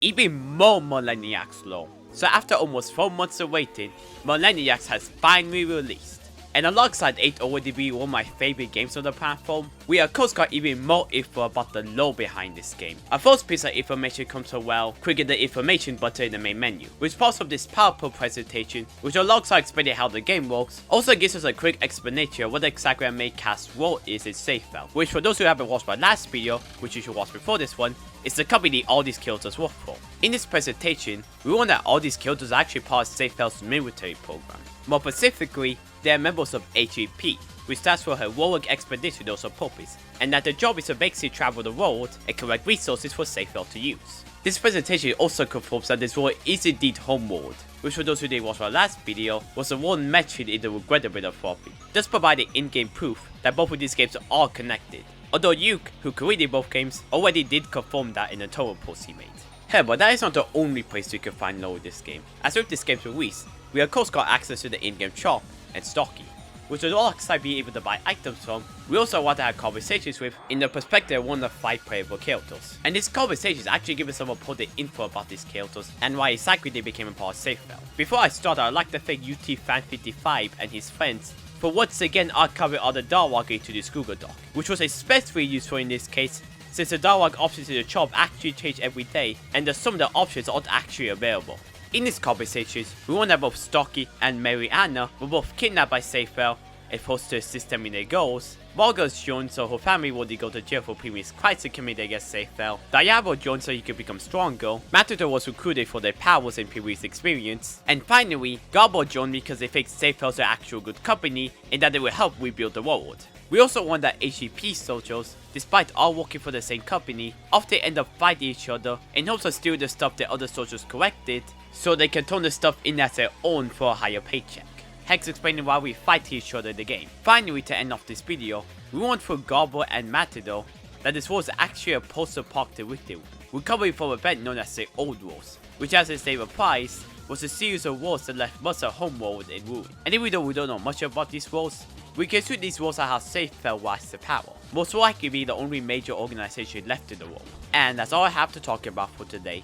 even more Meleeniacs lore. So after almost 4 months of waiting, Meleeniacs has finally released. And alongside it already being one of my favorite games on the platform, we of course got even more info about the lore behind this game. Our first piece of information comes from clicking the information button in the main menu, which pops up this PowerPoint presentation, which alongside explaining how the game works, also gives us a quick explanation of what exactly our main cast's role is in SaFel, which for those who haven't watched my last video, which you should watch before this one, is the company all these characters work for. In this presentation, we learn that all these characters are actually part of SaFel's military program. More specifically, they are members of HEP, which stands for Heroic Expeditioners of Purpose, and that their job is to basically travel the world and collect resources for SaFel to use. This presentation also confirms that this world is indeed Homeworld, which for those who didn't watch my last video, was the one mentioned in the Regretevator trophy, thus providing in-game proof that both of these games are connected. Although Yuke, who created both games, already did confirm that in a Torah post he made. However, that is not the only place you can find lore in this game. As with this game's release, we of course got access to the in-game shop and Stocky, which will alongside being able to buy items from, we also want to have conversations with in the perspective of one of 5 playable characters. And these conversations actually give us some important info about these characters and why exactly they became a part of SaFel. Before I start, I'd like to thank UTFan55 and his friends for once again archiving all the dialogue into this Google Doc, which was especially useful in this case since the dialogue options in the shop actually change every day and some of the options aren't actually available. In these conversations, we learn that both Stocky and Millennia were both kidnapped by SaFel and forced to assist them in their goals. Vargas joined so her family would go to jail for previous crimes committed against SaFel. Diablo joined so he could become stronger. Matador was recruited for their powers and previous experience. And finally, Garbo joined because they think SaFel's an actual good company and that they will help rebuild the world. We also learned that HEP soldiers, despite all working for the same company, often end up fighting each other in hopes of stealing the stuff that other soldiers collected, so they can turn the stuff in as their own for a higher paycheck. Hence explaining why we fight each other in the game. Finally, to end off this video, we went through Garbo and Matador that this was actually a post-apocalyptic victory, recovering from an event known as the Old Wars, which as its name implies, was a series of wars that left much of Homeworld in ruin. And even though we don't know much about these wars, we can assume these wars are how SaFel rise to power, most likely being the only major organization left in the world. And that's all I have to talk about for today.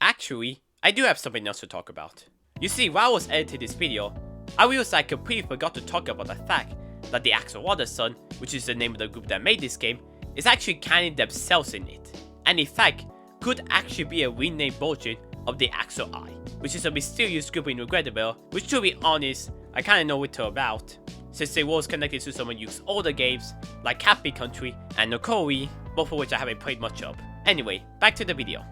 Actually, I do have something else to talk about. You see, while I was editing this video, I realized I completely forgot to talk about the fact that the Axolotl Sun, which is the name of the group that made this game, is actually counting themselves in it, and in fact, could actually be a renamed version of the Axolotl, which is a mysterious group in Regretevator, which to be honest, I kinda know what they're about, since they was connected to some of Yuke's older games, like Happy Country and Nokori, both of which I haven't played much of. Anyway, back to the video.